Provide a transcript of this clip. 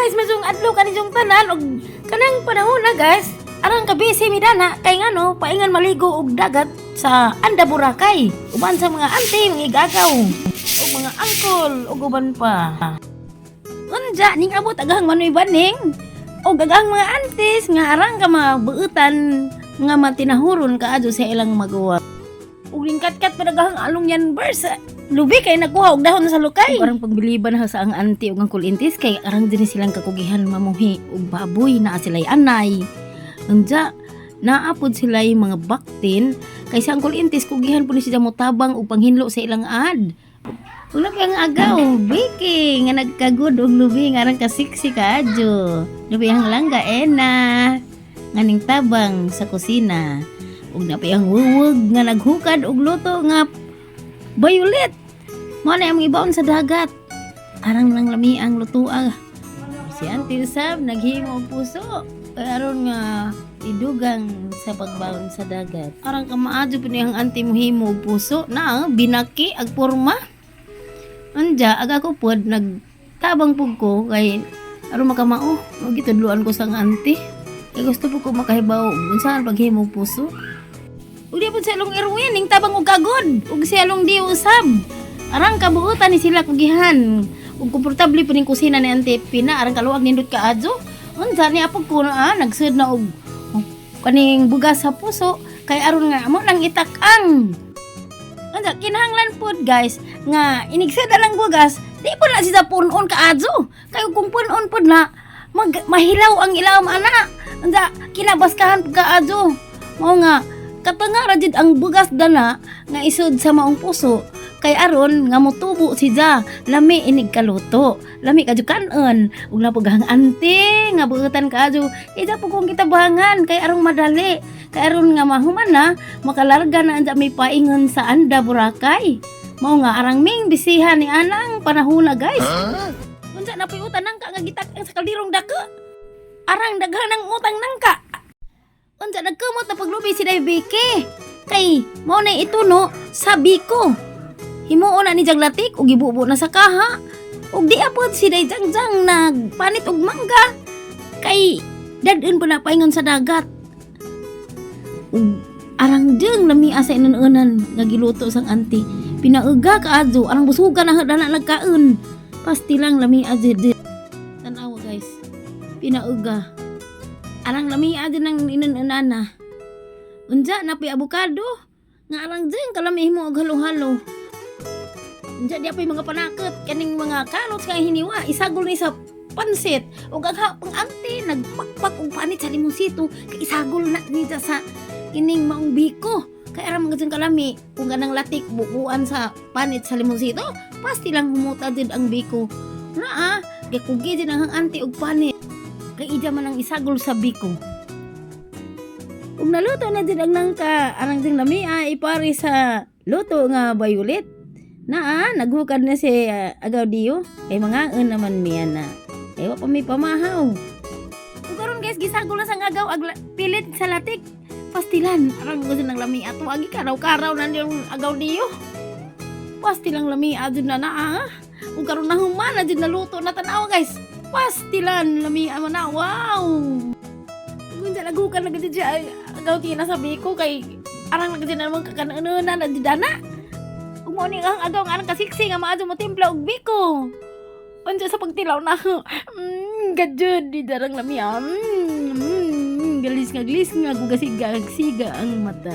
guys, masung adlaw kanisong tanan og kanang panahon na guys. Arang ka busy mi dana kay ngano paingan maligo og dagat sa Anda Boracay. Uban sa mga auntie, mga igagaw, og mga uncle ug uban pa. Unja ning abot agang manoy baning. O gagang mga aunties nga arang ka mabuutan nga matinahuron kaadto sa ilang magawa. Ug lingkat-kat padagahang along yan verse. Lubi kay nakuha og dahon sa lukay. Arang pagbiliban ha sa ang auntie ug ang kulintis kay arang din silang kakugihan mamuhi og baboy na sila'y anay. Unja naapod sila'y mga baktin kay sa ang kulintis kugihan pud siya motabang og panghinlo sa ilang ad. Ug ang agaw, Vicky nga nagkagud og lubi nga arang kasiksi kaadyo. Lubi ang langga ena nga ning tabang sa kusina. Ug napayang wuwog nga naghukad og luto nga violet. Mo na ang ibaon sa dagat. Arang lang lami ang lutoa. Si Auntie Sab naghimo og puso. Aron nga idugang sa pagbaon sa dagat. Arang ka maadyo pud ang auntie mo himo og puso na binaki ag porma. Anja aga ko pod nagtabang pug ko kay aron makamao og gitudloan ko sa auntie. Kay gusto po ko makahibaw unsahan paghimo og puso. Ug di pod sa long Erwin ning tabang og kagod ug siya long di usab. Arang kabuutan ni sila kugihan. Ug komportable po ning kusina ni Auntie Pina arang kaluwag nindot kaadyo. Unsa ni apog ko na nagsud na og kaning bugas sa puso kay aron nga amo lang itak-ang. Unsa kinahanglan pod guys nga inigsada lang bugas di po na siya punon kaadyo. Kay kung punon pod na mahilaw ang ilawom ana. Unsa kinabaskahan pud kaadyo. Mao nga katanga ra jud ang bugas dana nga isud sa maong puso. Kay aron nga motubo siya lami inig kaluto lami kadyo kanon ug lapugang ante nga buutan kadyo ida po kung kitabangan kay aron madali kay aron nga mahuman na makalarga na anda may paingon sa Anda Boracay mao nga arang ming bisihan ni anang panahon na guys. Unsa na piutan nang ka nga gitak sa kalirong dako arang daghan ng utang nangka. Unsa nagkamot na paglubi si Vicky kay mao na ituno sabi ko himuon na ni jaglatik ug gibubo na sa kaha ug di apod si Jangjang nagpanit og mangga kay dadun po na paingon sa dagat ug arang deng lami asa inunan nga giluto sang auntie pinauga kaadyo arang busugan na dana nagkaon pasti lang lami adyo tan-aw guys pinauga arang lami adyo nang inunana unja na pi avocado nga arang deng kalami himo og halo-halo. Unja di apay mga panakot kaning mga kalots nga hiniwa isagol ni sa pansit ug agha pang auntie nagpakpak og panit sa limonsito kay isagol na nita sa ining maong biko kay aram mga kalami kung ganang latik bukuan sa panit sa limonsito pasti lang humuta jud ang biko naa gakugi jud ang auntie og panit kay ida man ang isagol sa biko ug naluto na jud ang nangka arang ding lami ipari sa luto nga violet. Naghukad na si agaw diyo. Kay mga naman miya na. Kay wa pa may pamahaw. Kung karon guys, gisagol na sang agaw pilit sa latik. Pastilan, arang gusto ng lami ato. Agi karaw-karaw na yung agaw diyo. Pastilang lami adun na Kung karon na humana dyan naluto na tanaw guys. Pastilan, lami na. Wow! Kung dyan naghukad na ganda dyan agaw diyo na sabi ko. Kay arang na dyan naman kakananunan na didana. Morning ang agaw nga kasiksi nga maadyo mo timpla og biko. Unsa sa pagtilaw na. Gadjud di darang lami. Galis nga gugasiga siga ang mata.